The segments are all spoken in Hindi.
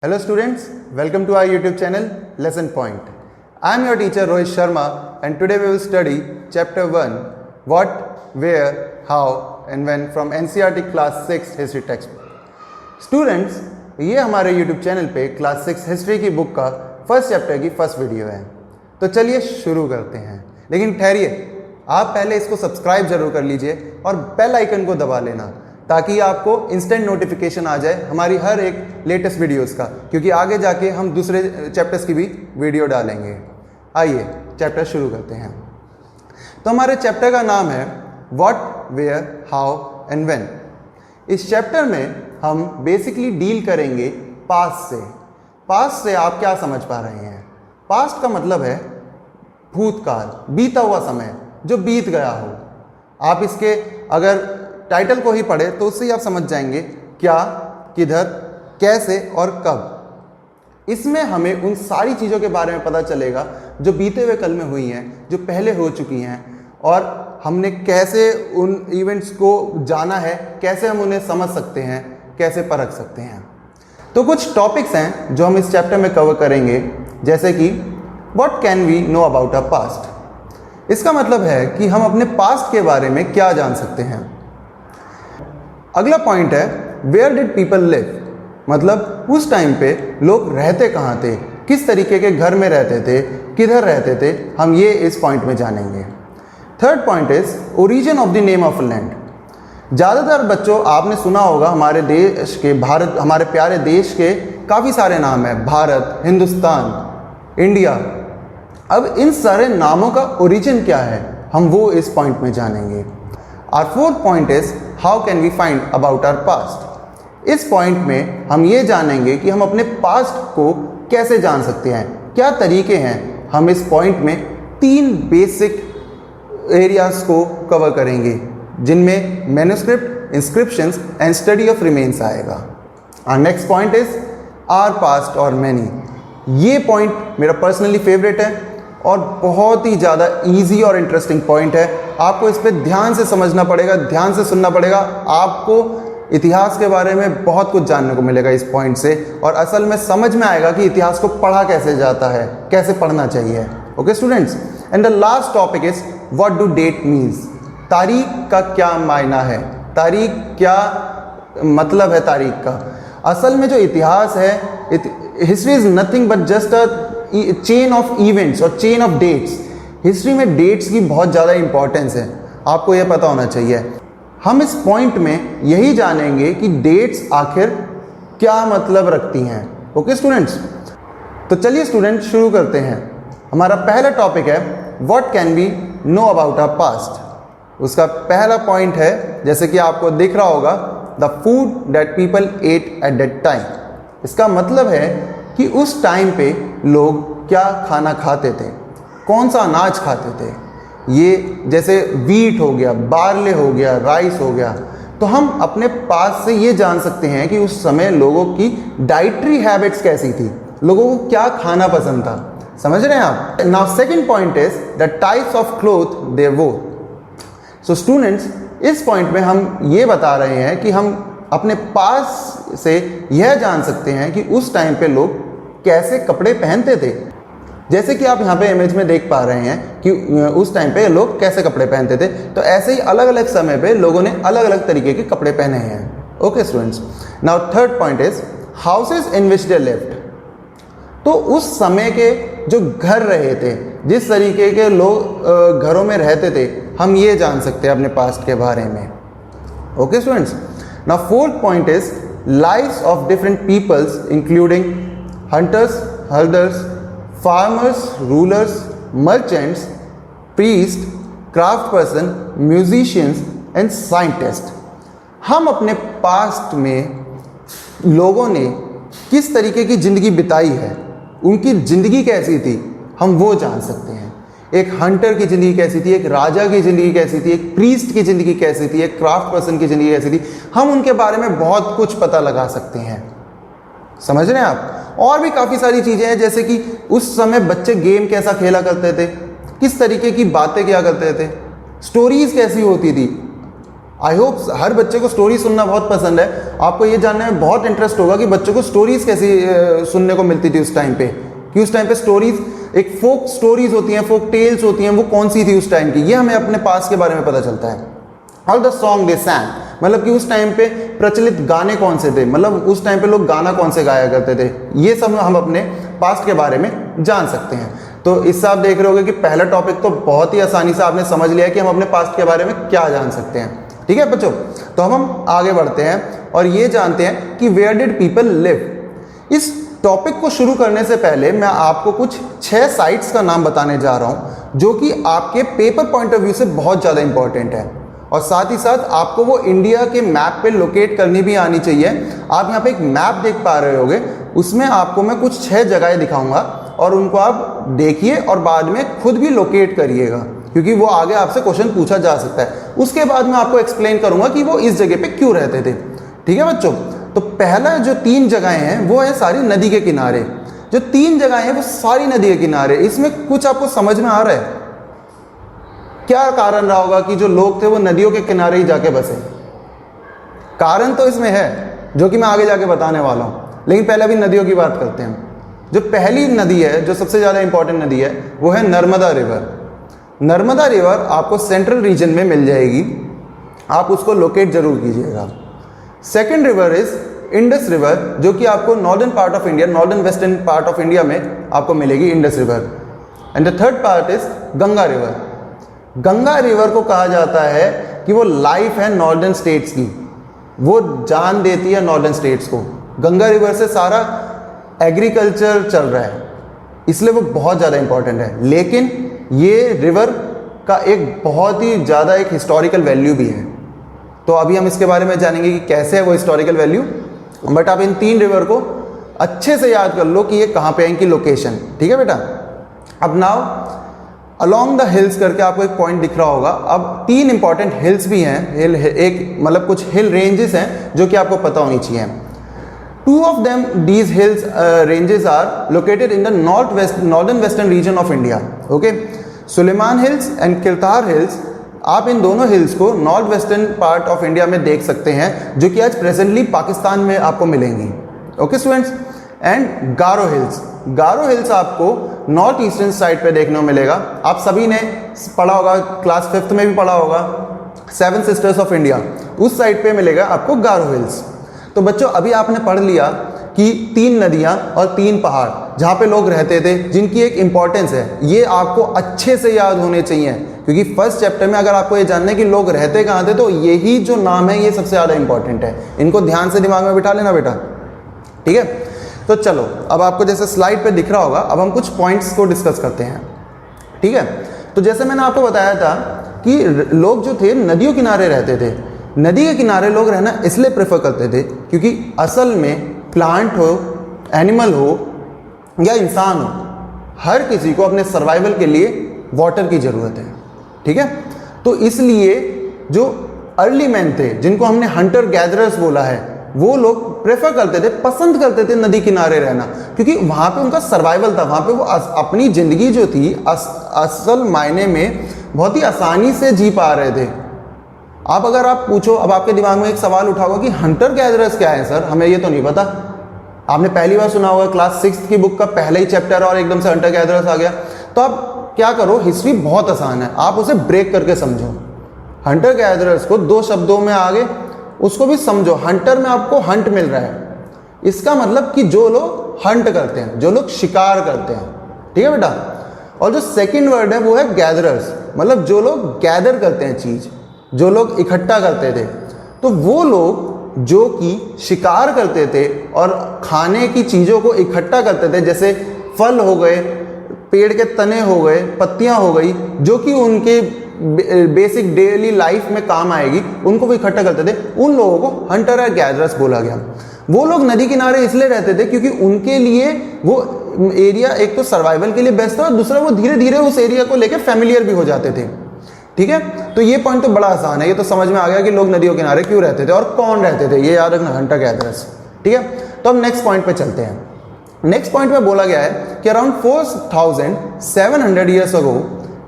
Hello students, welcome to our YouTube channel Lesson Point. I am your teacher Rohit Sharma and today we will study chapter 1 What, Where, How and When from NCERT class 6 history textbook. Students, ये हमारे YouTube चैनल पे क्लास 6 हिस्ट्री की बुक का फर्स्ट चैप्टर की फर्स्ट वीडियो है। तो चलिए शुरू करते हैं, लेकिन ठहरिए, आप पहले इसको सब्सक्राइब जरूर कर लीजिए और बेल आइकन को दबा लेना ताकि आपको इंस्टेंट नोटिफिकेशन आ जाए हमारी हर एक लेटेस्ट वीडियोस का, क्योंकि आगे जाके हम दूसरे चैप्टर्स की भी वीडियो डालेंगे। आइए चैप्टर शुरू करते हैं। तो हमारे चैप्टर का नाम है what, where, how and when. इस चैप्टर में हम बेसिकली डील करेंगे पास्ट से। पास्ट से आप क्या समझ पा रहे हैं? पास्ट का मतलब है भूतकाल, बीता हुआ समय जो बीत गया हो। आप इसके अगर टाइटल को ही पढ़े तो उससे ही आप समझ जाएंगे क्या, किधर, कैसे और कब। इसमें हमें उन सारी चीज़ों के बारे में पता चलेगा जो बीते हुए कल में हुई हैं, जो पहले हो चुकी हैं, और हमने कैसे उन इवेंट्स को जाना है, कैसे हम उन्हें समझ सकते हैं, कैसे परख सकते हैं। तो कुछ टॉपिक्स हैं जो हम इस चैप्टर में कवर करेंगे, जैसे कि what can we know about a past. इसका मतलब है कि हम अपने पास्ट के बारे में क्या जान सकते हैं। अगला पॉइंट है वेयर डिड पीपल लिव, मतलब उस टाइम पे लोग रहते कहाँ थे, किस तरीके के घर में रहते थे, किधर रहते थे, हम ये इस पॉइंट में जानेंगे। Third point is origin of the name of land. ज़्यादातर बच्चों आपने सुना होगा हमारे देश के, भारत, हमारे प्यारे देश के काफ़ी सारे नाम हैं, भारत, हिंदुस्तान, इंडिया। अब इन सारे नामों का ओरिजिन क्या है, हम वो इस पॉइंट में जानेंगे। Our fourth point is how can we find about our past. इस पॉइंट में हम ये जानेंगे कि हम अपने पास्ट को कैसे जान सकते हैं, क्या तरीके हैं। हम इस पॉइंट में 3 बेसिक एरियाज को कवर करेंगे, जिनमें manuscript, inscriptions and study of remains आएगा। और next point is our past और मैनी। ये पॉइंट मेरा पर्सनली फेवरेट है और बहुत ही ज़्यादा इजी और इंटरेस्टिंग पॉइंट है। आपको इस पे ध्यान से समझना पड़ेगा, ध्यान से सुनना पड़ेगा। आपको इतिहास के बारे में बहुत कुछ जानने को मिलेगा इस पॉइंट से, और असल में समझ में आएगा कि इतिहास को पढ़ा कैसे जाता है, कैसे पढ़ना चाहिए। Okay students, and the last topic is what do that means. तारीख का क्या मायना है, तारीख क्या मतलब है तारीख का। असल में जो इतिहास है, history is nothing but just a chain of events और चेन ऑफ डेट्स। हिस्ट्री में डेट्स की बहुत ज़्यादा इंपॉर्टेंस है, आपको यह पता होना चाहिए। हम इस पॉइंट में यही जानेंगे कि डेट्स आखिर क्या मतलब रखती हैं। ओके स्टूडेंट्स, तो चलिए स्टूडेंट शुरू करते हैं। हमारा पहला टॉपिक है what can we know about our past. उसका पहला पॉइंट है, जैसे कि आपको दिख रहा होगा, the food that people at at that time. इसका मतलब है कि उस टाइम पे लोग क्या खाना खाते थे, कौन सा अनाज खाते थे। ये जैसे वीट हो गया, बार्ले हो गया, राइस हो गया। तो हम अपने पास से ये जान सकते हैं कि उस समय लोगों की डाइटरी हैबिट्स कैसी थी, लोगों को क्या खाना पसंद था। समझ रहे हैं आप? Now second point is the types of cloth they wore. So students, इस पॉइंट में हम ये बता रहे हैं कि हम अपने पास से यह जान सकते हैं कि उस टाइम पे लोग कैसे कपड़े पहनते थे। जैसे कि आप यहाँ पे इमेज में देख पा रहे हैं कि उस टाइम पे लोग कैसे कपड़े पहनते थे। तो ऐसे ही अलग अलग समय पे लोगों ने अलग अलग तरीके के कपड़े पहने हैं। Okay students, now third point is houses in which they lived. तो उस समय के जो घर रहे थे, जिस तरीके के लोग घरों में रहते थे, हम ये जान सकते हैं अपने पास्ट के बारे में। Okay students, now fourth point is lives of different peoples including hunters, herders, farmers, rulers, merchants, priests, craft person, musicians and scientists। हम अपने पास्ट में लोगों ने किस तरीके की ज़िंदगी बिताई है, उनकी ज़िंदगी कैसी थी, हम वो जान सकते हैं। एक हंटर की ज़िंदगी कैसी थी, एक राजा की ज़िंदगी कैसी थी, एक प्रीस्ट की ज़िंदगी कैसी थी, एक क्राफ्ट पर्सन की ज़िंदगी कैसी थी। हम उनके बारे में बहुत कुछ पता लगा सकते हैं। समझ रहे हैं आप? और भी काफ़ी सारी चीज़ें हैं, जैसे कि उस समय बच्चे गेम कैसा खेला करते थे, किस तरीके की बातें किया करते थे, स्टोरीज कैसी होती थी। आई होप हर बच्चे को स्टोरी सुनना बहुत पसंद है। आपको ये जानने में बहुत इंटरेस्ट होगा कि बच्चों को स्टोरीज कैसी सुनने को मिलती थी उस टाइम पे, कि उस टाइम पे स्टोरीज एक फोक स्टोरीज होती हैं, फोक टेल्स होती हैं, वो कौन सी थी उस टाइम की, ये हमें अपने पास के बारे में पता चलता है। और द सॉन्ग दे सैंग, मतलब कि उस टाइम पे प्रचलित गाने कौन से थे, मतलब उस टाइम पे लोग गाना कौन से गाया करते थे, ये सब हम अपने पास्ट के बारे में जान सकते हैं। तो इससे आप देख रहे होगे कि पहला टॉपिक तो बहुत ही आसानी से आपने समझ लिया कि हम अपने पास्ट के बारे में क्या जान सकते हैं। ठीक है बच्चों, तो हम आगे बढ़ते हैं और ये जानते हैं कि वेयर डिड पीपल लिव। इस टॉपिक को शुरू करने से पहले मैं आपको कुछ 6 साइट्स का नाम बताने जा रहा हूं जो कि आपके पेपर पॉइंट ऑफ व्यू से बहुत ज़्यादा इंपॉर्टेंट है, और साथ ही साथ आपको वो इंडिया के मैप पे लोकेट करनी भी आनी चाहिए। आप यहाँ पे एक मैप देख पा रहे होगे, उसमें आपको मैं कुछ 6 जगहें दिखाऊंगा और उनको आप देखिए और बाद में खुद भी लोकेट करिएगा, क्योंकि वो आगे आपसे क्वेश्चन पूछा जा सकता है। उसके बाद मैं आपको एक्सप्लेन करूंगा कि वो इस जगह पे क्यों रहते थे। ठीक है बच्चों, तो पहला जो 3 जगहें हैं वो है सारी नदी के किनारे। जो 3 जगहें हैं वो सारी नदी के किनारे। इसमें कुछ आपको समझ में आ रहा है क्या कारण रहा होगा कि जो लोग थे वो नदियों के किनारे ही जाके बसे? कारण तो इसमें है जो कि मैं आगे जाके बताने वाला हूं, लेकिन पहले अभी नदियों की बात करते हैं। जो पहली नदी है, जो सबसे ज़्यादा इंपॉर्टेंट नदी है, वो है नर्मदा रिवर। नर्मदा रिवर आपको सेंट्रल रीजन में मिल जाएगी, आप उसको लोकेट जरूर कीजिएगा। Second river is Indus river, जो कि आपको northern part of India, northern western part of India में आपको मिलेगी Indus river. And the third part is Ganga river. Ganga river को कहा जाता है कि वो लाइफ है नॉर्दर्न स्टेट्स की, वो जान देती है नॉर्दर्न स्टेट्स को। गंगा रिवर से सारा एग्रीकल्चर चल रहा है, इसलिए वो बहुत ज़्यादा इंपॉर्टेंट है। लेकिन ये रिवर का एक बहुत ही ज़्यादा एक हिस्टोरिकल वैल्यू भी है, तो अभी हम इसके बारे में जानेंगे कि कैसे है वो हिस्टोरिकल वैल्यू। बट आप इन 3 रिवर को अच्छे से याद कर लो कि ये कहाँ पे है, इनकी लोकेशन। ठीक है बेटा। अब नाउ अलोंग द हिल्स करके आपको एक पॉइंट दिख रहा होगा। अब 3 इंपॉर्टेंट हिल्स भी हैं, हिल एक मतलब कुछ हिल रेंजेस हैं जो कि आपको पता होनी चाहिए। 2 of them these hills ranges are located in the northern western region of India. Okay, Sulaiman hills and Kirthar hills, आप इन दोनों हिल्स को north western part of India में देख सकते हैं, जो कि आज प्रेजेंटली पाकिस्तान में आपको मिलेंगी। Okay students. And Garo hills, Garo hills आपको नॉर्थ ईस्टर्न साइड पे देखने को मिलेगा। आप सभी ने पढ़ा होगा, क्लास 5th में भी पढ़ा होगा, 7 सिस्टर्स ऑफ इंडिया, उस साइड पे मिलेगा आपको गारो हिल्स। तो बच्चों अभी आपने पढ़ लिया कि 3 नदियां और 3 पहाड़ जहाँ पे लोग रहते थे, जिनकी एक इंपॉर्टेंस है, ये आपको अच्छे से याद होने चाहिए, क्योंकि फर्स्ट चैप्टर में अगर आपको ये जानना है कि लोग रहते कहाँ थे, तो यही जो नाम है ये सबसे ज़्यादा इंपॉर्टेंट है। इनको ध्यान से दिमाग में बिठा लेना बेटा। ठीक है, तो चलो अब आपको जैसे स्लाइड पे दिख रहा होगा, अब हम कुछ पॉइंट्स को डिस्कस करते हैं। ठीक है, तो जैसे मैंने आपको बताया था कि लोग जो थे नदियों किनारे रहते थे। नदी के किनारे लोग रहना इसलिए प्रेफर करते थे क्योंकि असल में प्लांट हो, एनिमल हो या इंसान हो, हर किसी को अपने सर्वाइवल के लिए वाटर की ज़रूरत है। ठीक है, तो इसलिए जो अर्ली मैन थे, जिनको हमने हंटर गैदरर्स बोला है, वो लोग प्रेफर करते थे, पसंद करते थे नदी किनारे रहना, क्योंकि वहाँ पे उनका सर्वाइवल था। वहाँ पे वो अपनी ज़िंदगी जो थी असल मायने में बहुत ही आसानी से जी पा रहे थे। आप अगर आप पूछो, अब आपके दिमाग में एक सवाल उठा होगा कि हंटर गैदरर्स क्या है सर, हमें ये तो नहीं पता। आपने पहली बार सुना होगा, क्लास 6th की बुक का पहला ही चैप्टर और एकदम से हंटर गैदरर्स आ गया। तो आप क्या करो, हिस्ट्री बहुत आसान है, आप उसे ब्रेक करके समझो। हंटर गैदरर्स को 2 शब्दों में आगे उसको भी समझो। हंटर में आपको हंट मिल रहा है, इसका मतलब कि जो लोग हंट करते हैं, जो लोग शिकार करते हैं। ठीक है बेटा। और जो सेकंड वर्ड है वो है गैदरर्स, मतलब जो लोग गैदर करते हैं चीज़, जो लोग इकट्ठा करते थे। तो वो लोग जो कि शिकार करते थे और खाने की चीज़ों को इकट्ठा करते थे, जैसे फल हो गए, पेड़ के तने हो गए, पत्तियां हो गई, जो कि उनके बेसिक डेली लाइफ में काम आएगी, उनको वो इकट्ठा करते थे। उन लोगों को हंटर और गैदरर्स बोला गया। वो लोग नदी किनारे इसलिए रहते थे क्योंकि उनके लिए वो एरिया एक तो सर्वाइवल के लिए बेस्ट था, और दूसरा वो धीरे धीरे उस एरिया को लेकर फैमिलियर भी हो जाते थे। ठीक है, तो ये पॉइंट तो बड़ा आसान है, ये तो समझ में आ गया कि लोग नदियों किनारे क्यों रहते थे और कौन रहते थे, ये याद रखना, हंटर गैदरर्स। ठीक है, तो अब नेक्स्ट पॉइंट पे चलते हैं। नेक्स्ट पॉइंट में बोला गया है कि around 4700 years ago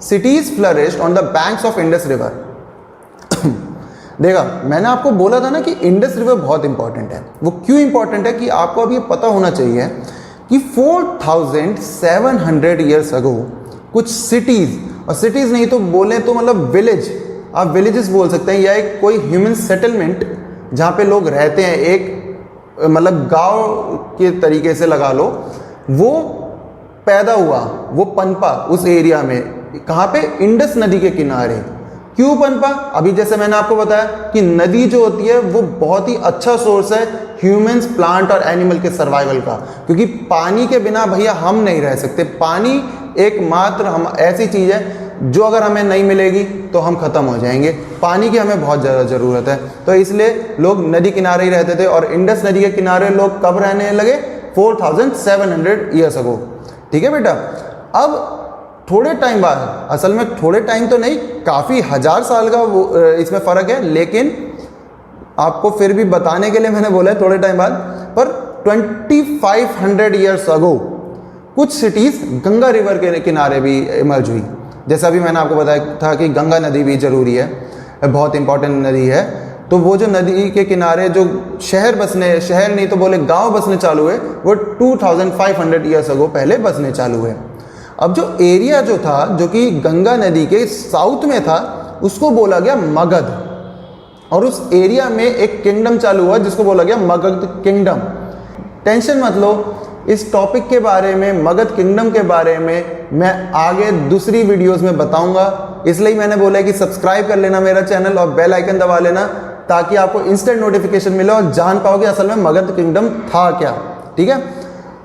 cities flourished on the banks of Indus river. देखा, मैंने आपको बोला था ना कि इंडस रिवर बहुत इंपॉर्टेंट है। वो क्यों इंपॉर्टेंट है कि आपको अभी पता होना चाहिए कि 4700 ईयर्स अगो कुछ सिटीज़, और सिटीज़ नहीं तो बोले तो मतलब विलेज, आप विलेजेस बोल सकते हैं, या एक कोई ह्यूमन सेटलमेंट जहाँ पे लोग रहते हैं, एक मतलब गांव के तरीके से लगा लो, वो पैदा हुआ, वो पनपा उस एरिया में। कहाँ पे? इंडस नदी के किनारे। क्यों पनपा? अभी जैसे मैंने आपको बताया कि नदी जो होती है वो बहुत ही अच्छा सोर्स है ह्यूमंस, प्लांट और एनिमल के सर्वाइवल का, क्योंकि पानी के बिना भैया हम नहीं रह सकते। पानी एकमात्र हम ऐसी चीज़ है जो अगर हमें नहीं मिलेगी तो हम ख़त्म हो जाएंगे। पानी की हमें बहुत ज़्यादा ज़रूरत है, तो इसलिए लोग नदी किनारे ही रहते थे। और इंडस नदी के किनारे लोग कब रहने लगे? 4700 ईयर्स अगो। ठीक है बेटा। अब थोड़े टाइम बाद, असल में थोड़े टाइम तो नहीं, काफ़ी हजार साल का वो इसमें फ़र्क है, लेकिन आपको फिर भी बताने के लिए मैंने बोला है थोड़े टाइम बाद, पर 2500 ईयर्स अगो कुछ सिटीज़ गंगा रिवर के किनारे भी इमर्ज हुई। जैसा अभी मैंने आपको बताया था कि गंगा नदी भी ज़रूरी है, बहुत इंपॉर्टेंट नदी है। तो वो जो नदी के किनारे जो शहर बसने, शहर नहीं तो बोले गांव बसने चालू हुए, वो 2500 ईयर्स अगो पहले बसने चालू हुए। अब जो एरिया जो था, जो कि गंगा नदी के साउथ में था, उसको बोला गया मगध, और उस एरिया में एक किंगडम चालू हुआ जिसको बोला गया मगध किंगडम। टेंशन मत लो, इस टॉपिक के बारे में, मगध किंगडम के बारे में मैं आगे दूसरी वीडियोस में बताऊंगा। इसलिए मैंने बोला कि सब्सक्राइब कर लेना मेरा चैनल और बेल आइकन दबा लेना, ताकि आपको इंस्टेंट नोटिफिकेशन मिले और जान पाओगे असल में मगध किंगडम था क्या। ठीक है,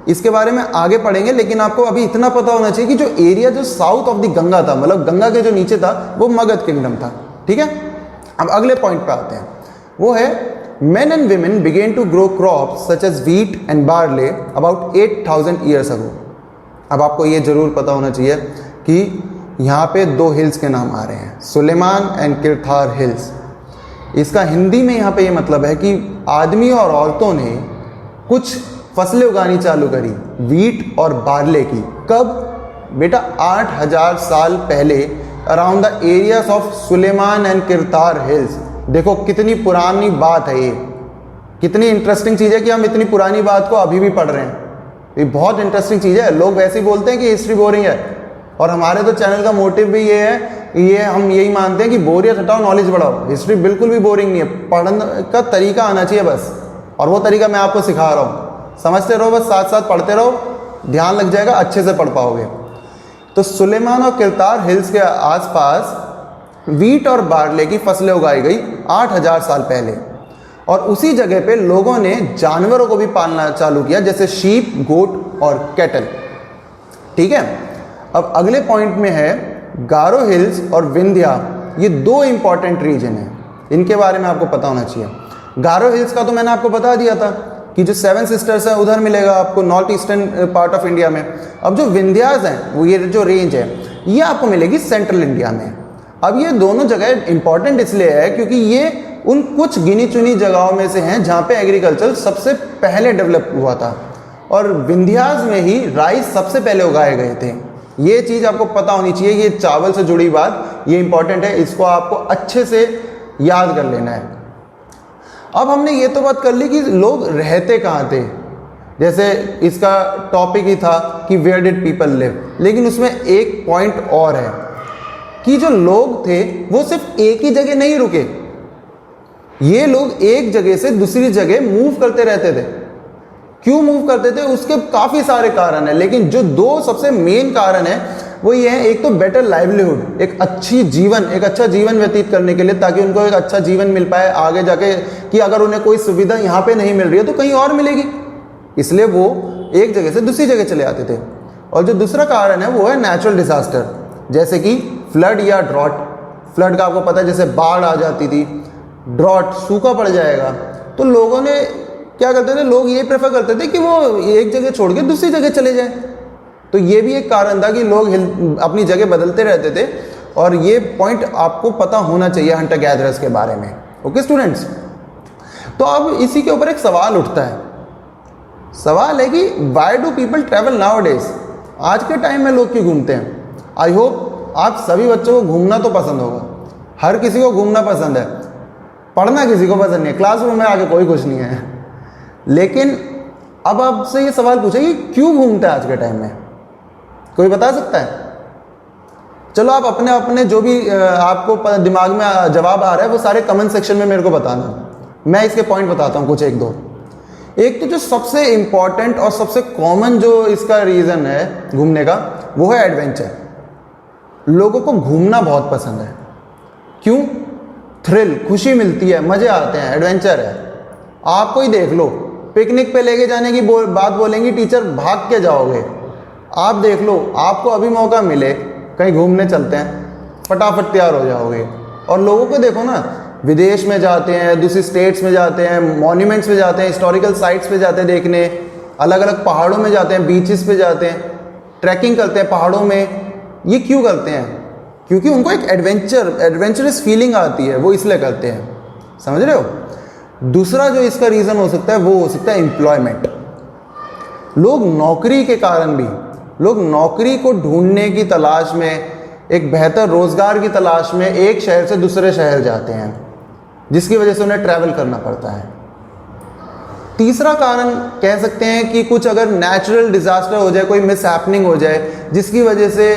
इसके बारे में आगे पढ़ेंगे, लेकिन आपको अभी इतना पता होना चाहिए कि जो एरिया जो साउथ ऑफ द गंगा था, मतलब गंगा के जो नीचे था, वो मगध किंगडम था। ठीक है, अब अगले पॉइंट पे आते हैं, वो है men and women began to grow crops such as wheat and barley about 8000 years ago। अब आपको ये जरूर पता होना चाहिए कि यहाँ पे दो हिल्स के नाम आ रहे हैं, सुलेमान एंड किरथार हिल्स। इसका हिंदी में यहाँ पे ये मतलब है कि आदमी और औरतों ने कुछ फसलें उगानी चालू करी, वीट और बार्ले की। कब? बेटा 8000 साल पहले, around the areas of Sulaiman and Kirthar hills. देखो कितनी पुरानी बात है ये, कितनी इंटरेस्टिंग चीज़ है कि हम इतनी पुरानी बात को अभी भी पढ़ रहे हैं। ये बहुत इंटरेस्टिंग चीज़ है। लोग वैसे ही बोलते हैं कि हिस्ट्री बोरिंग है, और हमारे तो चैनल का मोटिव भी ये है, ये हम यही मानते हैं कि बोरियत हटाओ, नॉलेज बढ़ाओ। हिस्ट्री बिल्कुल भी बोरिंग नहीं है, पढ़ने का तरीका आना चाहिए बस, और वो तरीका मैं आपको सिखा रहा हूँ। समझते रहो, बस साथ साथ पढ़ते रहो, ध्यान लग जाएगा, अच्छे से पढ़ पाओगे। तो सुलेमान और किरतार हिल्स के आसपास वीट और बार्ले की फसलें उगाई गई 8000 साल पहले, और उसी जगह पे लोगों ने जानवरों को भी पालना चालू किया, जैसे शीप, गोट और कैटल। ठीक है, अब अगले पॉइंट में है गारो हिल्स और विंध्या। ये दो इंपॉर्टेंट रीजन है, इनके बारे में आपको पता होना चाहिए। गारो हिल्स का तो मैंने आपको बता दिया था कि जो 7 सिस्टर्स है उधर मिलेगा आपको, north eastern part of India में। अब जो विंध्याज हैं, वो ये जो रेंज है, ये आपको मिलेगी सेंट्रल इंडिया में। अब ये दोनों जगह इंपॉर्टेंट इसलिए है क्योंकि ये उन कुछ गिनी चुनी जगहों में से हैं जहाँ पे एग्रीकल्चर सबसे पहले डेवलप हुआ था, और विंध्याज में ही राइस सबसे पहले उगाए गए थे। ये चीज़ आपको पता होनी चाहिए, ये चावल से जुड़ी बात, ये इंपॉर्टेंट है, इसको आपको अच्छे से याद कर लेना है। अब हमने ये तो बात कर ली कि लोग रहते कहाँ थे, जैसे इसका टॉपिक ही था कि वेयर डिड पीपल लिव, लेकिन उसमें एक पॉइंट और है कि जो लोग थे वो सिर्फ एक ही जगह नहीं रुके, ये लोग एक जगह से दूसरी जगह मूव करते रहते थे। क्यों मूव करते थे? उसके काफ़ी सारे कारण हैं, लेकिन जो दो सबसे मेन कारण है वो ये है, एक तो बेटर लाइवलीहुड, एक अच्छा जीवन व्यतीत करने के लिए, ताकि उनको एक अच्छा जीवन मिल पाए आगे जाके, कि अगर उन्हें कोई सुविधा यहाँ पे नहीं मिल रही है तो कहीं और मिलेगी, इसलिए वो एक जगह से दूसरी जगह चले आते थे। और जो दूसरा कारण है वो है नेचुरल डिजास्टर, जैसे कि फ्लड या ड्रॉट। फ्लड का आपको पता है, जैसे बाढ़ आ जाती थी, ड्रॉट सूखा पड़ जाएगा, तो लोगों ने क्या करते थे, लोग ये प्रेफर करते थे कि वो एक जगह छोड़ के दूसरी जगह चले जाएं। तो ये भी एक कारण था कि लोग अपनी जगह बदलते रहते थे, और ये पॉइंट आपको पता होना चाहिए हंटर गैदरर्स के बारे में। ओके स्टूडेंट्स, तो अब इसी के ऊपर एक सवाल उठता है। सवाल है कि why do people travel now days? आज के टाइम में लोग क्यों घूमते हैं? आई होप आप सभी बच्चों को घूमना तो पसंद होगा, हर किसी को घूमना पसंद है। पढ़ना किसी को पसंद नहीं है, क्लासरूम में आके कोई कुछ नहीं है। लेकिन अब आपसे ये सवाल पूछे कि क्यों घूमता है आज के टाइम में, कोई बता सकता है? चलो आप अपने अपने जो भी आपको दिमाग में जवाब आ रहा है वो सारे कमेंट सेक्शन में मेरे को बताना। मैं इसके पॉइंट बताता हूँ कुछ एक दो। एक तो जो सबसे इम्पॉर्टेंट और सबसे कॉमन जो इसका रीज़न है घूमने का, वो है एडवेंचर। लोगों को घूमना बहुत पसंद है। क्यों? थ्रिल, खुशी मिलती है, मज़े आते हैं, एडवेंचर है। आपको ही देख लो, पिकनिक पे लेके जाने की बात बोलेंगी टीचर, भाग के जाओगे। आप देख लो, आपको अभी मौका मिले कहीं घूमने चलते हैं, फटाफट तैयार हो जाओगे। और लोगों को देखो ना, विदेश में जाते हैं, दूसरी स्टेट्स में जाते हैं, मॉन्यूमेंट्स पे जाते हैं, हिस्टोरिकल साइट्स पे जाते हैं देखने, अलग अलग पहाड़ों में जाते हैं, बीचेस पे जाते हैं, ट्रैकिंग करते हैं पहाड़ों में। ये क्यों करते हैं? क्योंकि उनको एक एडवेंचरस फीलिंग आती है, वो इसलिए करते हैं। समझ रहे हो? दूसरा जो इसका रीज़न हो सकता है वो हो सकता है एम्प्लॉयमेंट। लोग नौकरी के कारण भी, लोग नौकरी को ढूंढने की तलाश में, एक बेहतर रोज़गार की तलाश में एक शहर से दूसरे शहर जाते हैं, जिसकी वजह से उन्हें ट्रैवल करना पड़ता है। तीसरा कारण कह सकते हैं कि कुछ अगर नेचुरल डिज़ास्टर हो जाए, कोई मिस हैपनिंग हो जाए, जिसकी वजह से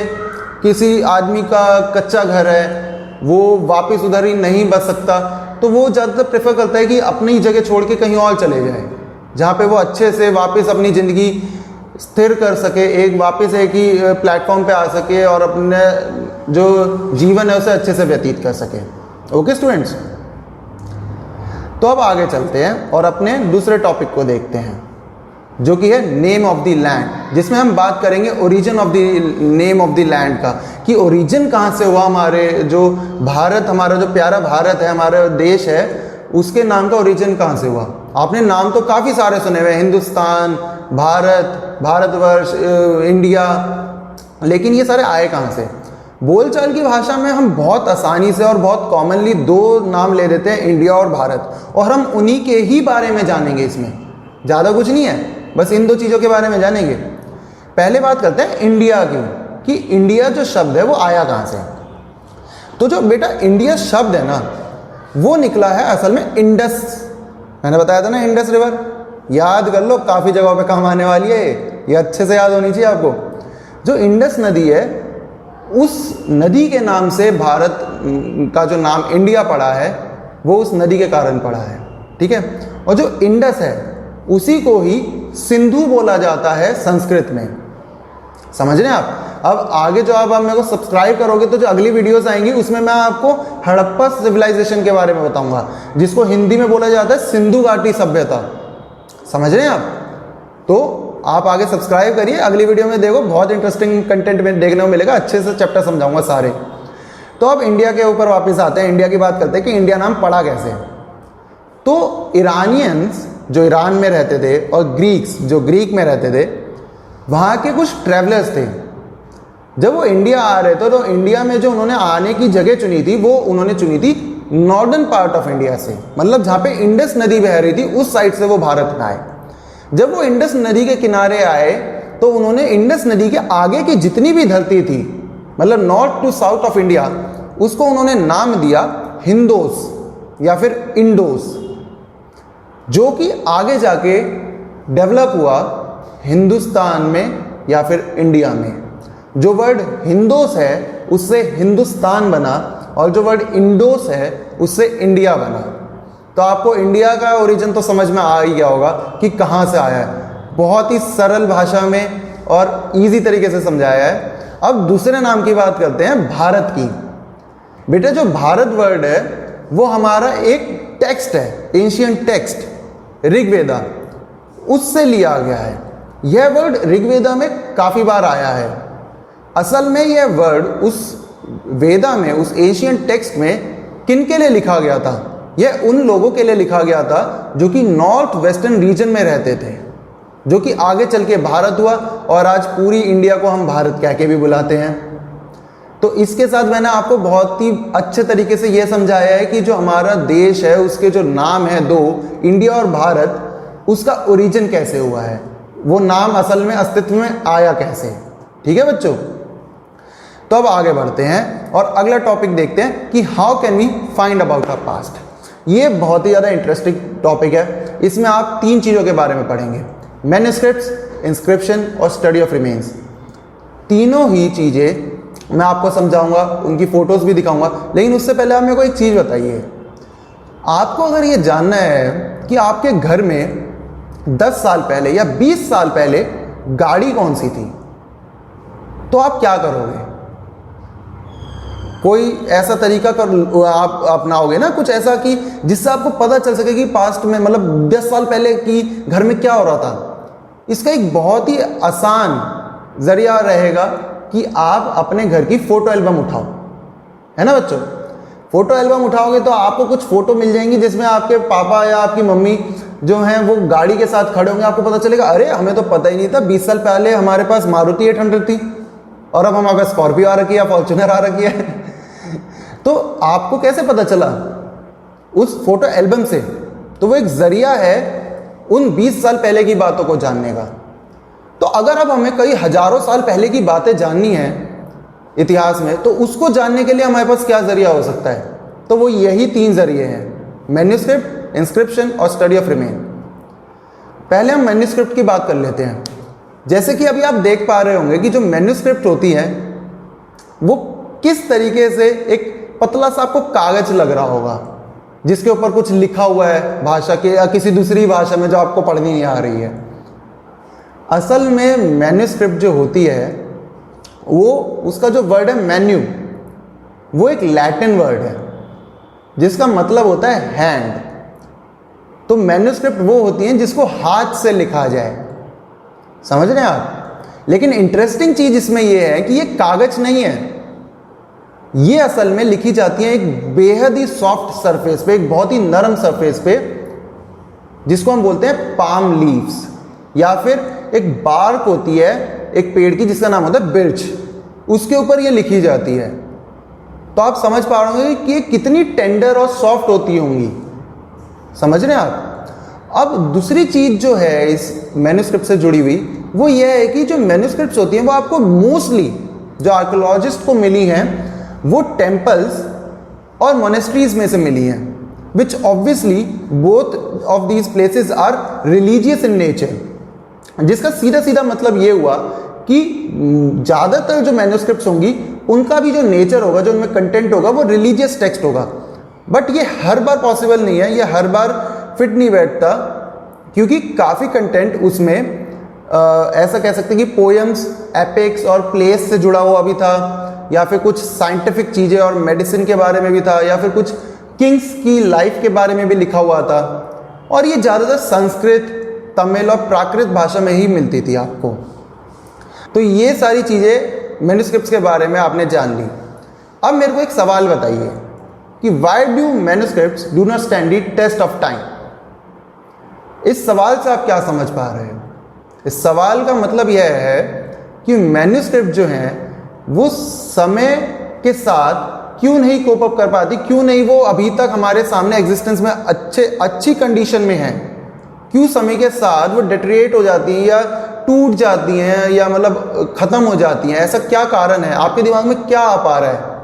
किसी आदमी का कच्चा घर है, वो वापस उधर ही नहीं बच सकता, तो वो ज़्यादातर प्रेफर करता है कि अपनी जगह छोड़ के कहीं और चले जाए, जहाँ पे वो अच्छे से वापस अपनी ज़िंदगी स्थिर कर सके, वापस एक ही प्लेटफॉर्म पे आ सके और अपने जो जीवन है उसे अच्छे से व्यतीत कर सके। ओके स्टूडेंट्स, तो अब आगे चलते हैं और अपने दूसरे टॉपिक को देखते हैं, जो कि है नेम ऑफ द लैंड, जिसमें हम बात करेंगे origin of the name of the land का, कि ओरिजिन कहाँ से हुआ। हमारे जो भारत, हमारा जो प्यारा भारत है, हमारा देश है, उसके नाम का ओरिजिन कहाँ से हुआ। आपने नाम तो काफ़ी सारे सुने हुए, हिंदुस्तान, भारत, भारतवर्ष, इंडिया, लेकिन ये सारे आए कहाँ से? बोलचाल की भाषा में हम बहुत आसानी से और बहुत कॉमनली दो नाम ले देते हैं, इंडिया और भारत, और हम उन्हीं के ही बारे में जानेंगे। इसमें ज़्यादा कुछ नहीं है, बस इन दो चीज़ों के बारे में जानेंगे। पहले बात करते हैं इंडिया की, कि इंडिया जो शब्द है वो आया कहाँ से। तो जो बेटा इंडिया शब्द है ना, वो निकला है असल में इंडस, मैंने बताया था ना, इंडस रिवर। याद कर लो, काफ़ी जगहों पे काम आने वाली है ये अच्छे से याद होनी चाहिए आपको। जो इंडस नदी है, उस नदी के नाम से भारत का जो नाम इंडिया पड़ा है, वो उस नदी के कारण पड़ा है, ठीक है। और जो इंडस है, उसी को ही सिंधु बोला जाता है संस्कृत में। समझ रहे हैं आप? अब आगे जो आप मेरे को सब्सक्राइब करोगे तो जो अगली वीडियोस आएंगी उसमें मैं आपको हड़प्पा सिविलाइजेशन के बारे में बताऊंगा, जिसको हिंदी में बोला जाता है सिंधु घाटी सभ्यता। समझ रहे हैं आप? तो आप आगे सब्सक्राइब करिए, अगली वीडियो में देखो, बहुत इंटरेस्टिंग कंटेंट में देखने को मिलेगा, अच्छे से चैप्टर समझाऊंगा सारे। तो अब इंडिया के ऊपर वापस आते हैं, इंडिया की बात करते हैं कि इंडिया नाम पड़ा कैसे। तो ईरानियंस जो ईरान में रहते थे और ग्रीक्स जो ग्रीक में रहते थे, वहाँ के कुछ ट्रैवलर्स थे। जब वो इंडिया आ रहे थे तो इंडिया में जो उन्होंने आने की जगह चुनी थी, वो उन्होंने चुनी थी नॉर्दर्न पार्ट ऑफ इंडिया से, मतलब जहाँ पे इंडस नदी बह रही थी उस साइड से वो भारत में आए। जब वो इंडस नदी के किनारे आए तो उन्होंने इंडस नदी के आगे की जितनी भी धरती थी, मतलब north to south of India, उसको उन्होंने नाम दिया हिंदोस या फिर इंडोस, जो कि आगे जाके डेवलप हुआ हिंदुस्तान में या फिर इंडिया में। जो वर्ड हिंदोस है उससे हिंदुस्तान बना, और जो वर्ड इंडोस है उससे इंडिया बना। तो आपको इंडिया का ओरिजिन तो समझ में आ ही गया होगा कि कहाँ से आया है। बहुत ही सरल भाषा में और इजी तरीके से समझाया है। अब दूसरे नाम की बात करते हैं, भारत की। बेटा जो भारत वर्ड है वो हमारा एक टेक्स्ट है, एंशिएंट टेक्स्ट ऋग्वेदा, उससे लिया गया है। यह वर्ड ऋग्वेदा में काफ़ी बार आया है। असल में यह वर्ड उस वेदा में, उस एंशिएंट टेक्स्ट में किन के लिए लिखा गया था? यह उन लोगों के लिए लिखा गया था जो कि नॉर्थ वेस्टर्न रीजन में रहते थे, जो कि आगे चल के भारत हुआ, और आज पूरी इंडिया को हम भारत कह के भी बुलाते हैं। तो इसके साथ मैंने आपको बहुत ही अच्छे तरीके से यह समझाया है कि जो हमारा देश है उसके जो नाम है दो, इंडिया और भारत, उसका ओरिजिन कैसे हुआ है, वो नाम असल में अस्तित्व में आया कैसे। ठीक है बच्चों? तो अब आगे बढ़ते हैं और अगला टॉपिक देखते हैं कि how can we find about our past. ये बहुत ही ज़्यादा इंटरेस्टिंग टॉपिक है। इसमें आप 3 चीज़ों के बारे में पढ़ेंगे, मैन्युस्क्रिप्ट्स, इंस्क्रिप्शन और स्टडी ऑफ रिमेन्स। तीनों ही चीज़ें मैं आपको समझाऊंगा, उनकी फ़ोटोज़ भी दिखाऊंगा। लेकिन उससे पहले आप मेरे को एक चीज़ बताइए, आपको अगर ये जानना है कि आपके घर में 10 साल पहले या 20 साल पहले गाड़ी कौन सी थी, तो आप क्या करोगे? कोई ऐसा तरीका कर आप अपनाओगे ना, कुछ ऐसा कि जिससे आपको पता चल सके कि पास्ट में, मतलब 10 साल पहले की घर में क्या हो रहा था। इसका एक बहुत ही आसान जरिया रहेगा कि आप अपने घर की फ़ोटो एल्बम उठाओ, है ना बच्चों। फ़ोटो एल्बम उठाओगे तो आपको कुछ फ़ोटो मिल जाएंगी जिसमें आपके पापा या आपकी मम्मी जो हैं वो गाड़ी के साथ खड़े होंगे। आपको पता चलेगा, अरे हमें तो पता ही नहीं था, 20 साल पहले हमारे पास मारुति 800 थी और अब हमारे पास स्कॉर्पियो आ रखी है, फॉर्च्यूनर आ रखी है। तो आपको कैसे पता चला? उस फोटो एल्बम से। तो वो एक जरिया है उन 20 साल पहले की बातों को जानने का। तो अगर अब हमें कई हजारों साल पहले की बातें जाननी है इतिहास में, तो उसको जानने के लिए हमारे पास क्या जरिया हो सकता है? तो वो यही 3 जरिए हैं, मैन्युस्क्रिप्ट, इंस्क्रिप्शन और स्टडी ऑफ रिमेन। पहले हम मैन्युस्क्रिप्ट की बात कर लेते हैं। जैसे कि अभी आप देख पा रहे होंगे कि जो मैन्युस्क्रिप्ट होती है वो किस तरीके से, एक पतला सा आपको कागज लग रहा होगा जिसके ऊपर कुछ लिखा हुआ है भाषा के या किसी दूसरी भाषा में जो आपको पढ़नी नहीं आ रही है। असल में मैन्युस्क्रिप्ट जो होती है वो, उसका जो वर्ड है मैन्यू, वो एक लैटिन वर्ड है जिसका मतलब होता है हैंड। तो मैन्युस्क्रिप्ट वो होती हैं जिसको हाथ से लिखा जाए, समझ रहे हैं आप। लेकिन इंटरेस्टिंग चीज इसमें यह है कि ये कागज नहीं है, ये असल में लिखी जाती है एक बेहद ही सॉफ्ट सरफेस पे, एक बहुत ही नरम सरफेस पे, जिसको हम बोलते हैं पाम लीव्स, या फिर एक बार्क होती है एक पेड़ की जिसका नाम होता है बिर्च, उसके ऊपर ये लिखी जाती है। तो आप समझ पा रहे होंगे कि ये कितनी टेंडर और सॉफ्ट होती होंगी, समझ रहे हैं आप। अब दूसरी चीज जो है इस मैन्युस्क्रिप्ट से जुड़ी हुई, वो ये है कि जो मैन्युस्क्रिप्ट्स होती हैं वो आपको मोस्टली जो आर्कियोलॉजिस्ट को मिली हैं वो टेम्पल्स और मोनेस्ट्रीज में से मिली हैं, which obviously both of these places are religious in nature. जिसका सीधा सीधा मतलब ये हुआ कि ज़्यादातर जो मैन्युस्क्रिप्ट्स होंगी उनका भी जो नेचर होगा, जो उनमें कंटेंट होगा, वो रिलीजियस टेक्स्ट होगा। बट ये हर बार पॉसिबल नहीं है, ये हर बार फिट नहीं बैठता, क्योंकि काफ़ी कंटेंट उसमें ऐसा कह सकते हैं कि पोएम्स, एपिक्स और प्लेस से जुड़ा हुआ भी था, या फिर कुछ साइंटिफिक चीज़ें और मेडिसिन के बारे में भी था, या फिर कुछ किंग्स की लाइफ के बारे में भी लिखा हुआ था। और ये ज़्यादातर संस्कृत, तमिल और प्राकृत भाषा में ही मिलती थी आपको। तो ये सारी चीज़ें मैन्युस्क्रिप्ट्स के बारे में आपने जान ली। अब मेरे को एक सवाल बताइए कि why do manuscripts do not stand the test of time. इस सवाल से आप क्या समझ पा रहे हो? इस सवाल का मतलब यह है कि मैन्युस्क्रिप्ट जो हैं वो समय के साथ क्यों नहीं कोप अप कर पाती, क्यों नहीं वो अभी तक हमारे सामने एग्जिस्टेंस में अच्छी कंडीशन में है, क्यों समय के साथ वो डिटेरिएट हो जाती हैं या टूट जाती हैं या मतलब ख़त्म हो जाती हैं। ऐसा क्या कारण है? आपके दिमाग में क्या आ पा रहा है?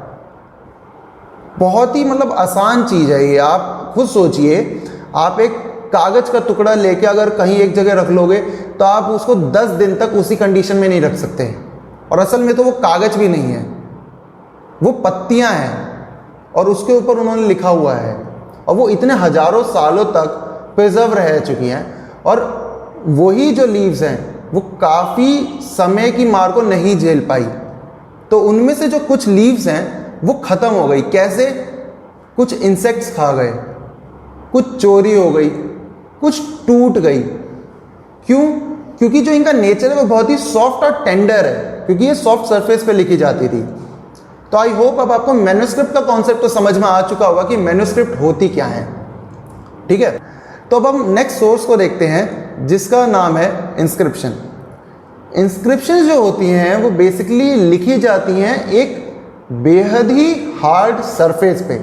बहुत ही मतलब आसान चीज़ है ये। आप खुद सोचिए, आप एक कागज़ का टुकड़ा लेके अगर कहीं एक जगह रख लोगे तो आप उसको 10 दिन तक उसी कंडीशन में नहीं रख सकते। और असल में तो वो कागज़ भी नहीं है, वो पत्तियां हैं और उसके ऊपर उन्होंने लिखा हुआ है, और वो इतने हजारों सालों तक प्रिजर्व रह चुकी हैं। और वही जो लीव्स हैं वो काफ़ी समय की मार को नहीं झेल पाई, तो उनमें से जो कुछ लीव्स हैं वो ख़त्म हो गई। कैसे? कुछ इंसेक्ट्स खा गए, कुछ चोरी हो गई, कुछ टूट गई। क्यों? क्योंकि जो इनका नेचर है वो बहुत ही सॉफ्ट और टेंडर है, क्योंकि ये सॉफ्ट सरफेस पे लिखी जाती थी। तो आई होप अब आपको मैन्युस्क्रिप्ट का कॉन्सेप्ट तो समझ में आ चुका होगा कि मैन्युस्क्रिप्ट होती क्या है। ठीक है, तो अब हम नेक्स्ट सोर्स को देखते हैं जिसका नाम है इंस्क्रिप्शन। इंस्क्रिप्शन जो होती हैं वो बेसिकली लिखी जाती हैं एक बेहद ही हार्ड सरफेस पे,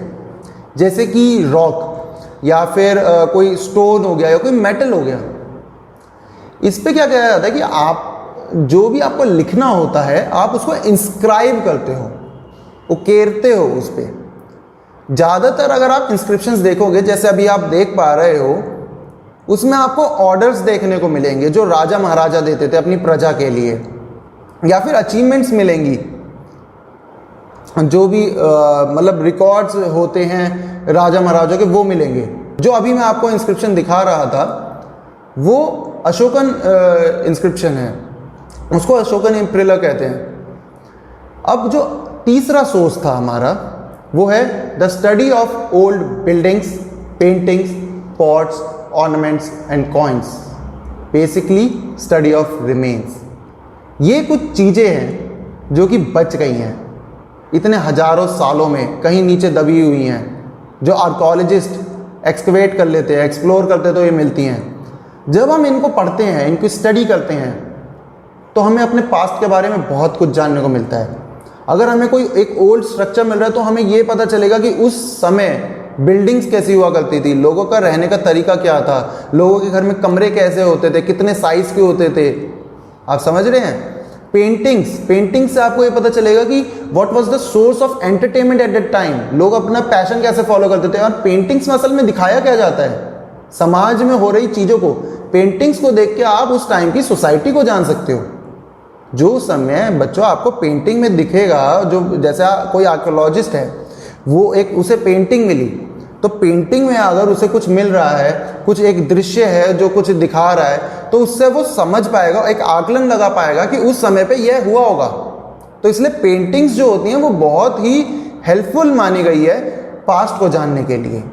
जैसे कि रॉक या फिर कोई स्टोन हो गया या कोई मेटल हो गया। इस पे क्या किया जाता है कि आप जो भी आपको लिखना होता है आप उसको इंस्क्राइब करते हो, उकेरते हो उस पे। ज़्यादातर अगर आप इंस्क्रिप्शंस देखोगे, जैसे अभी आप देख पा रहे हो, उसमें आपको ऑर्डर्स देखने को मिलेंगे जो राजा महाराजा देते थे अपनी प्रजा के लिए, या फिर अचीवमेंट्स मिलेंगी, जो भी मतलब रिकॉर्ड्स होते हैं राजा महाराजा के वो मिलेंगे। जो अभी मैं आपको इंस्क्रिप्शन दिखा रहा था वो अशोकन इंस्क्रिप्शन है, उसको अशोकन इम्प्रिलर कहते हैं। अब जो तीसरा सोर्स था हमारा वो है the study of old buildings, paintings, pots, ornaments and coins, basically study of remains. ये कुछ चीज़ें हैं जो कि बच गई हैं इतने हजारों सालों में, कहीं नीचे दबी हुई हैं, जो आर्कोलॉजिस्ट एक्सकवेट कर लेते हैं, एक्सप्लोर करते तो ये मिलती हैं। जब हम इनको पढ़ते हैं, इनको स्टडी करते हैं, तो हमें अपने पास्ट के बारे में बहुत कुछ जानने को मिलता है। अगर हमें कोई एक ओल्ड स्ट्रक्चर मिल रहा है तो हमें ये पता चलेगा कि उस समय बिल्डिंग्स कैसी हुआ करती थी, लोगों का रहने का तरीका क्या था, लोगों के घर में कमरे कैसे होते थे, कितने साइज के होते थे। आप समझ रहे हैं? पेंटिंग से आपको ये पता चलेगा कि what was the source of entertainment at that time, लोग अपना पैशन कैसे फॉलो करते थे। और पेंटिंग्स में असल में दिखाया क्या जाता है, समाज में हो रही चीज़ों को। पेंटिंग्स को देख के आप उस टाइम की सोसाइटी को जान सकते हो। जो समय बच्चों आपको पेंटिंग में दिखेगा, जो जैसे कोई आर्कियोलॉजिस्ट है वो एक उसे पेंटिंग मिली, तो पेंटिंग में अगर उसे कुछ मिल रहा है, कुछ एक दृश्य है जो कुछ दिखा रहा है, तो उससे वो समझ पाएगा, एक आकलन लगा पाएगा कि उस समय पे यह हुआ होगा। तो इसलिए पेंटिंग्स जो होती हैं वो बहुत ही हेल्पफुल मानी गई है पास्ट को जानने के लिए।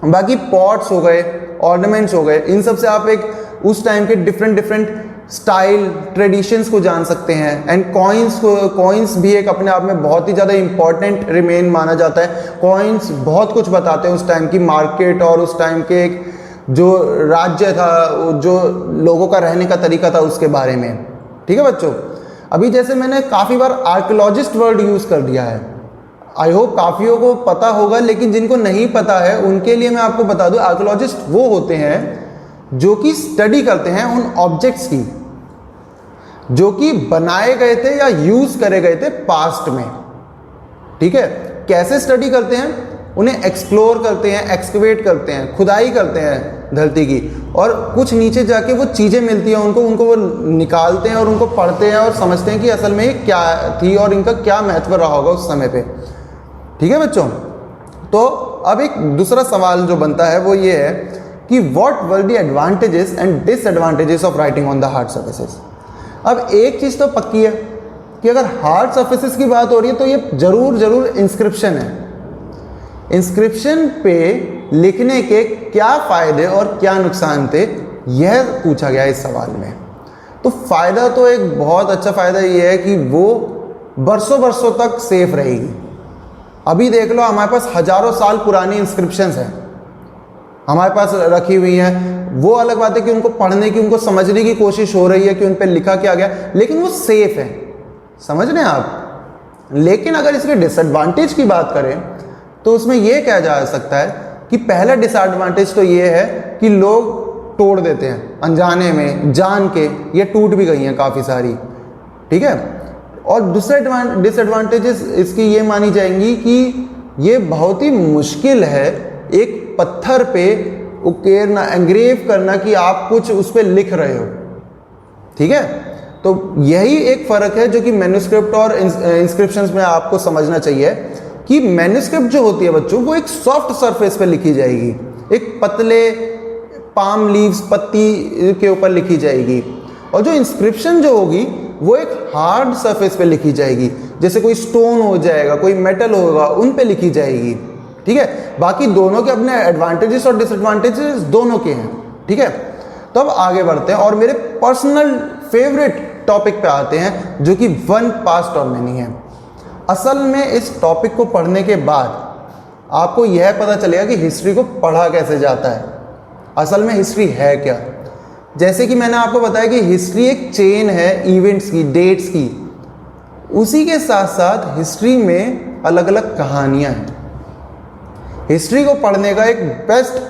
बाकी पॉट्स हो गए, ऑर्नामेंट्स हो गए, इन सब से आप एक उस टाइम के डिफरेंट स्टाइल, ट्रेडिशंस को जान सकते हैं। एंड कॉइन्स भी एक अपने आप में बहुत ही ज़्यादा इंपॉर्टेंट रिमेन माना जाता है। कॉइन्स बहुत कुछ बताते हैं उस टाइम की मार्केट और उस टाइम के एक जो राज्य था, जो लोगों का रहने का तरीका था, उसके बारे में। ठीक है बच्चों, अभी जैसे मैंने काफ़ी बार आर्कियोलॉजिस्ट वर्ड यूज़ कर दिया है, आई होप काफ़ियों को पता होगा, लेकिन जिनको नहीं पता है उनके लिए मैं आपको बता दूं, आर्कियोलॉजिस्ट वो होते हैं जो कि स्टडी करते हैं उन ऑब्जेक्ट्स की जो कि बनाए गए थे या यूज करे गए थे पास्ट में। ठीक है, कैसे स्टडी करते हैं? उन्हें एक्सप्लोर करते हैं, एक्सकवेट करते हैं, खुदाई करते हैं धरती की, और कुछ नीचे जाके वो चीज़ें मिलती हैं उनको वो निकालते हैं और उनको पढ़ते हैं और समझते हैं कि असल में ये क्या थी और इनका क्या महत्व रहा होगा उस समय पे। ठीक है बच्चों, तो अब एक दूसरा सवाल जो बनता है वो ये है कि what were the advantages and disadvantages of writing on the hard surfaces. अब एक चीज़ तो पक्की है कि अगर हार्ड सर्फेसेस की बात हो रही है तो ये जरूर इंस्क्रिप्शन है। इंस्क्रिप्शन पे लिखने के क्या फ़ायदे और क्या नुकसान थे, यह पूछा गया इस सवाल में। तो फ़ायदा तो एक बहुत अच्छा फ़ायदा ये है कि वो बरसों तक सेफ रहेगी। अभी देख लो, हमारे पास हजारों साल पुरानी इंस्क्रिप्शंस हैं हमारे पास रखी हुई हैं। वो अलग बात है कि उनको पढ़ने की, उनको समझने की कोशिश हो रही है कि उन पर लिखा क्या गया, लेकिन वो सेफ है, समझ रहे हैं आप। लेकिन अगर इसके डिसएडवांटेज की बात करें तो उसमें यह कहा जा सकता है कि पहला डिसएडवांटेज तो ये है कि लोग तोड़ देते हैं अनजाने में, जान के। ये टूट भी गई हैं काफ़ी सारी। ठीक है, और दूसरे डिसएडवांटेजेस इसकी ये मानी जाएंगी कि ये बहुत ही मुश्किल है एक पत्थर पे उकेरना, एंग्रेव करना कि आप कुछ उस पर लिख रहे हो। ठीक है, तो यही एक फ़र्क है जो कि मैन्युस्क्रिप्ट और इंस्क्रिप्शंस में आपको समझना चाहिए कि मैन्युस्क्रिप्ट जो होती है बच्चों, वो एक सॉफ्ट सरफेस पे लिखी जाएगी, एक पतले पाम लीव्स, पत्ती के ऊपर लिखी जाएगी। और जो इंस्क्रिप्शन जो होगी वो एक हार्ड सरफेस पे लिखी जाएगी, जैसे कोई स्टोन हो जाएगा, कोई मेटल होगा, उन पे लिखी जाएगी। ठीक है, बाकी दोनों के अपने एडवांटेजेस और डिसएडवांटेजेस दोनों के हैं। ठीक है, तो अब आगे बढ़ते हैं और मेरे पर्सनल फेवरेट टॉपिक पे आते हैं जो कि वन पास्ट और मैनी है। असल में इस टॉपिक को पढ़ने के बाद आपको यह पता चलेगा कि हिस्ट्री को पढ़ा कैसे जाता है, असल में हिस्ट्री है क्या। जैसे कि मैंने आपको बताया कि हिस्ट्री एक चेन है इवेंट्स की, डेट्स की। उसी के साथ साथ हिस्ट्री में अलग अलग कहानियाँ हैं। हिस्ट्री को पढ़ने का एक बेस्ट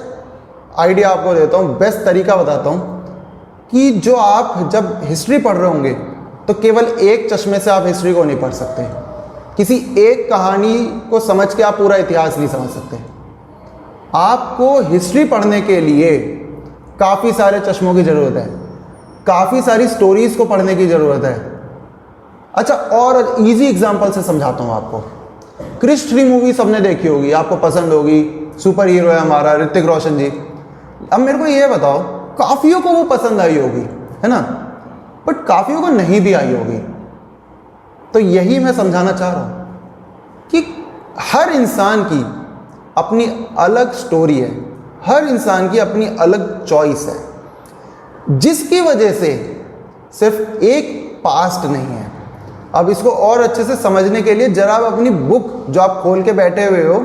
आइडिया आपको देता हूँ, बेस्ट तरीका बताता हूँ कि जो आप जब हिस्ट्री पढ़ रहे होंगे तो केवल एक चश्मे से आप हिस्ट्री को नहीं पढ़ सकते। किसी एक कहानी को समझ के आप पूरा इतिहास नहीं समझ सकते। आपको हिस्ट्री पढ़ने के लिए काफ़ी सारे चश्मों की ज़रूरत है, काफ़ी सारी स्टोरीज़ को पढ़ने की ज़रूरत है। अच्छा, और इजी एग्जांपल से समझाता हूँ आपको। क्रिश 3 मूवी सबने देखी होगी, आपको पसंद होगी, सुपर हीरो है हमारा ऋतिक रोशन जी। अब मेरे को ये बताओ, काफ़ियों को वो पसंद आई होगी, है ना, बट काफ़ियों को नहीं भी आई होगी। तो यही मैं समझाना चाह रहा हूँ कि हर इंसान की अपनी अलग स्टोरी है, हर इंसान की अपनी अलग चॉइस है, जिसकी वजह से सिर्फ एक पास्ट नहीं है। अब इसको और अच्छे से समझने के लिए जरा आप अपनी बुक जो आप खोल के बैठे हुए हो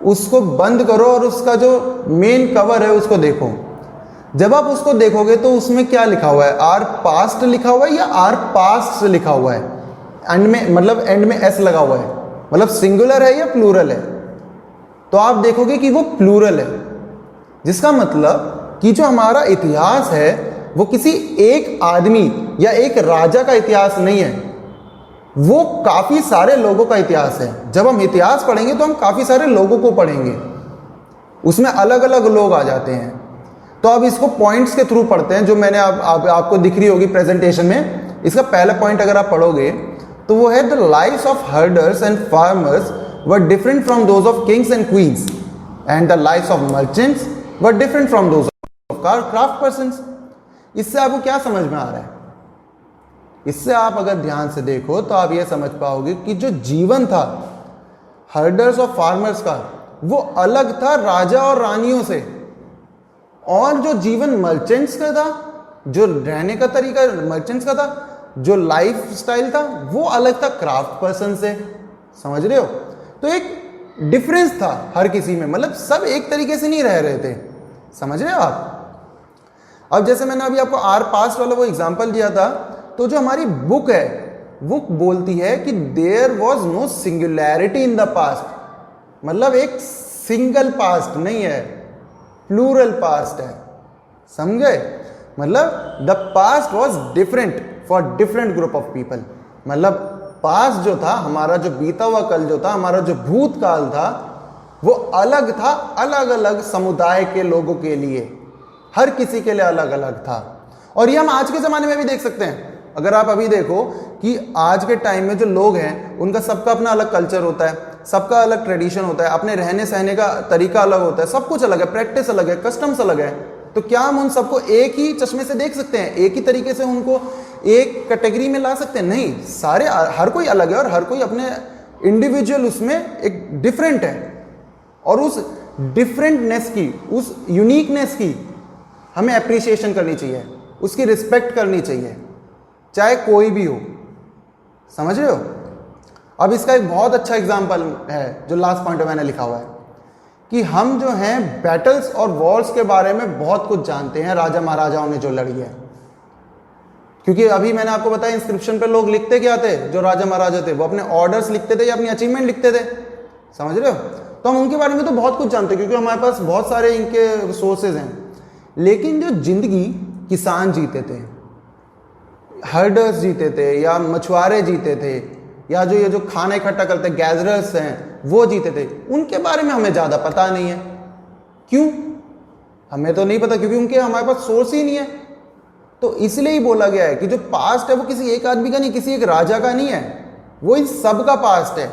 उसको बंद करो और उसका जो मेन कवर है उसको देखो। जब आप उसको देखोगे तो उसमें क्या लिखा हुआ है, आर पास्ट लिखा हुआ है या आर पास्ट लिखा हुआ है? एंड में मतलब एंड में एस लगा हुआ है, मतलब सिंगुलर है या प्लूरल है? तो आप देखोगे कि वो प्लूरल है, जिसका मतलब कि जो हमारा इतिहास है वो किसी एक आदमी या एक राजा का इतिहास नहीं है, वो काफ़ी सारे लोगों का इतिहास है। जब हम इतिहास पढ़ेंगे तो हम काफ़ी सारे लोगों को पढ़ेंगे, उसमें अलग अलग लोग आ जाते हैं। तो अब इसको पॉइंट्स के थ्रू पढ़ते हैं, जो मैंने आपको दिख रही होगी प्रेजेंटेशन में। इसका पहला पॉइंट अगर आप पढ़ोगे तो वो है the lives of herders and farmers were different from those of Kings and queen's and the lives of merchants were different from those of craft persons. इससे आपको क्या समझ में आ रहा है? इससे आप अगर ध्यान से देखो तो आप ये समझ पाओगे कि जो जीवन था हर्डर्स और फार्मर्स का वो अलग था राजा और रानियों से, और जो जीवन मर्चेंट्स का था, जो रहने का तरीका मर्चेंट्स का था, जो लाइफ स्टाइल था वो अलग था क्राफ्ट पर्सन से। समझ रहे हो? तो एक डिफरेंस था हर किसी में, मतलब सब एक तरीके से नहीं रह रहे थे। समझ रहे हो आप? अब जैसे मैंने अभी आपको आर पास्ट वाला वो एग्जांपल दिया था, तो जो हमारी बुक है वो बोलती है कि there was no singularity in the past, मतलब एक सिंगल पास्ट नहीं है, प्लूरल पास्ट है। समझे? मतलब the past was different for different group of people. मतलब पास्ट जो था, हमारा जो बीता हुआ कल जो था, हमारा जो भूतकाल था, वो अलग था अलग अलग समुदाय के लोगों के लिए, हर किसी के लिए अलग अलग था। और ये हम आज के ज़माने में भी देख सकते हैं। अगर आप अभी देखो कि आज के टाइम में जो लोग हैं उनका सबका अपना अलग कल्चर होता है, सबका अलग ट्रेडिशन होता है, अपने रहने सहने का तरीका अलग होता है, सब कुछ अलग है, प्रैक्टिस अलग है, कस्टम्स अलग है। तो क्या हम उन सबको एक ही चश्मे से देख सकते हैं, एक ही तरीके से उनको एक कैटेगरी में ला सकते हैं? नहीं, सारे हर कोई अलग है और हर कोई अपने इंडिविजुअल उसमें एक डिफरेंट है। और उस डिफरेंटनेस की, उस यूनिकनेस की हमें अप्रिसिएशन करनी चाहिए, उसकी रिस्पेक्ट करनी चाहिए, चाहे कोई भी हो। समझ रहे हो? अब इसका एक बहुत अच्छा एग्जाम्पल है जो लास्ट पॉइंट में मैंने लिखा हुआ है कि हम जो हैं बैटल्स और वॉर्स के बारे में बहुत कुछ जानते हैं, राजा महाराजाओं ने जो लड़ी है। क्योंकि अभी मैंने आपको बताया इंस्क्रिप्शन पे लोग लिखते क्या थे, जो राजा महाराजा थे वो अपने ऑर्डर्स लिखते थे या अपनी अचीवमेंट लिखते थे। समझ रहे हो? तो हम उनके बारे में तो बहुत कुछ जानते हैं क्योंकि हमारे पास बहुत सारे इनके सोर्सेज हैं। लेकिन जो जिंदगी किसान जीते थे, हर्डर्स जीते थे, या मछुआरे जीते थे, या जो ये जो खाना इकट्ठा करते गैदरर्स हैं वो जीते थे, उनके बारे में हमें ज़्यादा पता नहीं है। क्यों? हमें तो नहीं पता क्योंकि उनके हमारे पास सोर्स ही नहीं है। तो इसलिए ही बोला गया है कि जो पास्ट है वो किसी एक आदमी का नहीं, किसी एक राजा का नहीं है, वो इन सब का पास्ट है।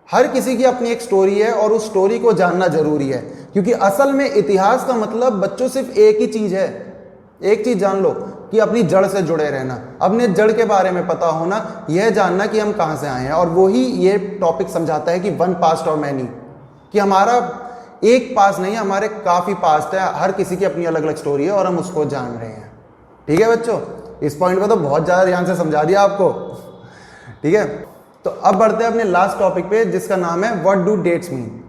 हर किसी की अपनी एक स्टोरी है और उस स्टोरी को जानना जरूरी है, क्योंकि असल में इतिहास का मतलब बच्चों सिर्फ एक ही चीज़ है। एक चीज़ जान लो कि अपनी जड़ से जुड़े रहना, अपने जड़ के बारे में पता होना, यह जानना कि हम कहाँ से आए हैं। और वही ये टॉपिक समझाता है कि वन पास्ट और मैनी, कि हमारा एक पास्ट नहीं है, हमारे काफ़ी पास्ट है, हर किसी की अपनी अलग अलग स्टोरी है और हम उसको जान रहे हैं। ठीक है बच्चों? इस पॉइंट पर तो बहुत ज़्यादा ध्यान से समझा दिया आपको। ठीक है, तो अब बढ़ते हैं अपने लास्ट टॉपिक पे जिसका नाम है व्हाट डू डेट्स मीन।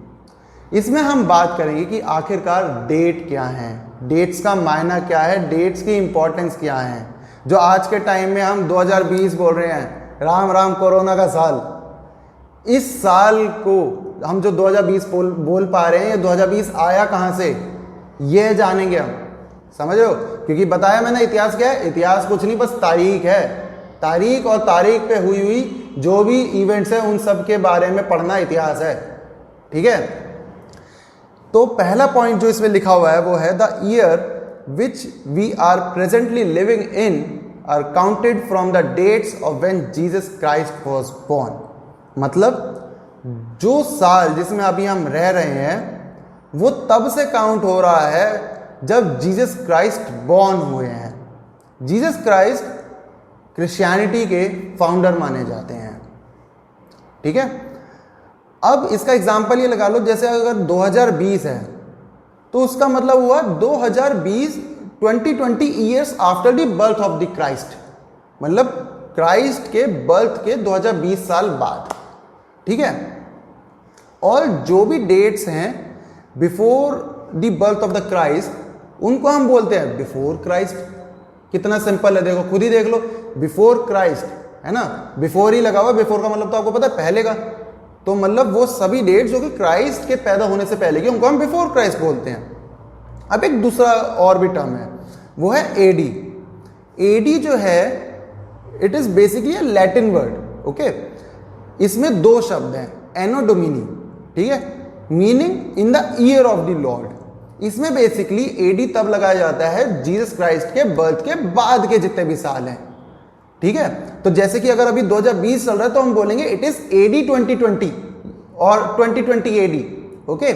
इसमें हम बात करेंगे कि आखिरकार डेट क्या है, डेट्स का मायना क्या है, डेट्स की इंपॉर्टेंस क्या है। जो आज के टाइम में हम 2020 बोल रहे हैं, राम राम कोरोना का साल, इस साल को हम जो 2020 बोल पा रहे हैं, ये 2020 आया कहाँ से, ये जानेंगे हम। समझ रहे हो? क्योंकि बताया मैंने इतिहास क्या है, इतिहास कुछ नहीं बस तारीख है। तारीख और तारीख पे हुई जो भी इवेंट्स है उन सब के बारे में पढ़ना इतिहास है, ठीक है। तो पहला पॉइंट जो इसमें लिखा हुआ है वो है the year which we are presently living in are counted from the dates of when Jesus Christ was born. मतलब जो साल जिसमें अभी हम रह रहे हैं वो तब से काउंट हो रहा है जब जीसस क्राइस्ट बॉर्न हुए हैं। जीसस क्राइस्ट क्रिश्चियनिटी के फाउंडर माने जाते हैं, ठीक है। अब इसका एग्जाम्पल ये लगा लो, जैसे अगर 2020 है तो उसका मतलब हुआ 2020 years after the birth of the Christ, मतलब क्राइस्ट के बर्थ के 2020 साल बाद, ठीक है। और जो भी डेट्स हैं before the birth of the Christ उनको हम बोलते हैं बिफोर क्राइस्ट। कितना सिंपल है, देखो खुद ही देख लो, बिफोर क्राइस्ट है ना, बिफोर ही लगा हुआ, बिफोर का मतलब तो आपको पता है पहले का, तो मतलब वो सभी डेट्स जो कि क्राइस्ट के पैदा होने से पहले की उनको हम बिफोर क्राइस्ट बोलते हैं। अब एक दूसरा और भी टर्म है वो है एडी। एडी जो है it is basically a Latin word, okay. इसमें दो शब्द हैं, एनो डोमिनी, ठीक है, meaning in the year of the Lord. इसमें बेसिकली एडी तब लगाया जाता है जीसस क्राइस्ट के बर्थ के बाद के जितने भी साल हैं, ठीक है। तो जैसे कि अगर अभी 2020 चल रहा है तो हम बोलेंगे इट इज एडी 2020 और 2020 एडी, ओके।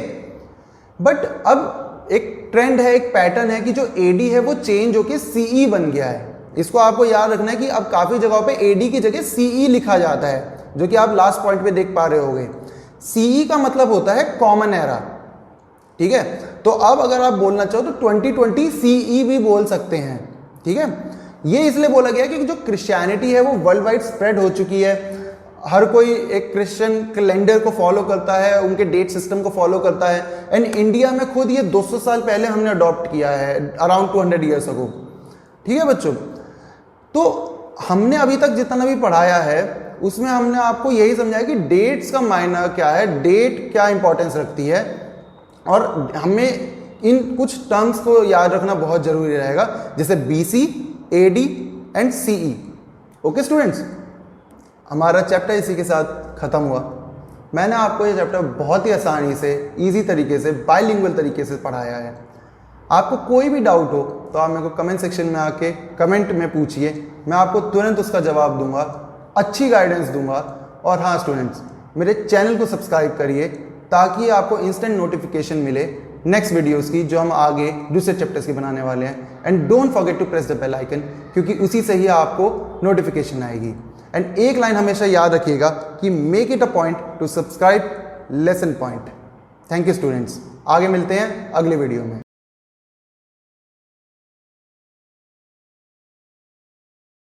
बट अब एक ट्रेंड है, एक पैटर्न है कि जो एडी है वो चेंज होकर सीई बन गया है। इसको आपको याद रखना है कि अब काफी जगहों पे एडी की जगह सीई लिखा जाता है, जो कि आप लास्ट पॉइंट पे देख पा रहे होगे। सीई का मतलब होता है कॉमन एरा, ठीक है। तो अब अगर आप बोलना चाहो तो 2020 सीई भी बोल सकते हैं, ठीक है। ये इसलिए बोला गया कि जो क्रिश्चियनिटी है वो वर्ल्ड वाइड स्प्रेड हो चुकी है, हर कोई एक क्रिश्चियन कैलेंडर को फॉलो करता है, उनके डेट सिस्टम को फॉलो करता है। एंड इंडिया में खुद ये 200 साल पहले हमने अडॉप्ट किया है, अराउंड 200 ईयर्स अगो, ठीक है बच्चों। तो हमने अभी तक जितना भी पढ़ाया है उसमें हमने आपको यही समझाया कि डेट्स का मायना क्या है, डेट क्या इंपॉर्टेंस रखती है, और हमें इन कुछ टर्म्स को याद रखना बहुत जरूरी रहेगा, जैसे BC, AD and CE. Okay students, हमारा चैप्टर इसी के साथ खत्म हुआ। मैंने आपको ये चैप्टर बहुत ही आसानी से, इजी तरीके से, बाइलिंगुअल तरीके से पढ़ाया है। आपको कोई भी डाउट हो तो आप मेरे को कमेंट सेक्शन में आके कमेंट में पूछिए, मैं आपको तुरंत उसका जवाब दूंगा, अच्छी गाइडेंस दूंगा। और हाँ स्टूडेंट्स, मेरे चैनल को सब्सक्राइब करिए ताकि आपको इंस्टेंट नोटिफिकेशन मिले नेक्स्ट वीडियोस की जो हम आगे दूसरे चैप्टर्स की बनाने वाले हैं। And don't forget to press the bell icon, क्योंकि उसी से ही आपको नोटिफिकेशन आएगी। एंड एक लाइन हमेशा याद रखिएगा कि make it a point two subscribe lesson point. Thank you students, आगे मिलते हैं अगले वीडियो में।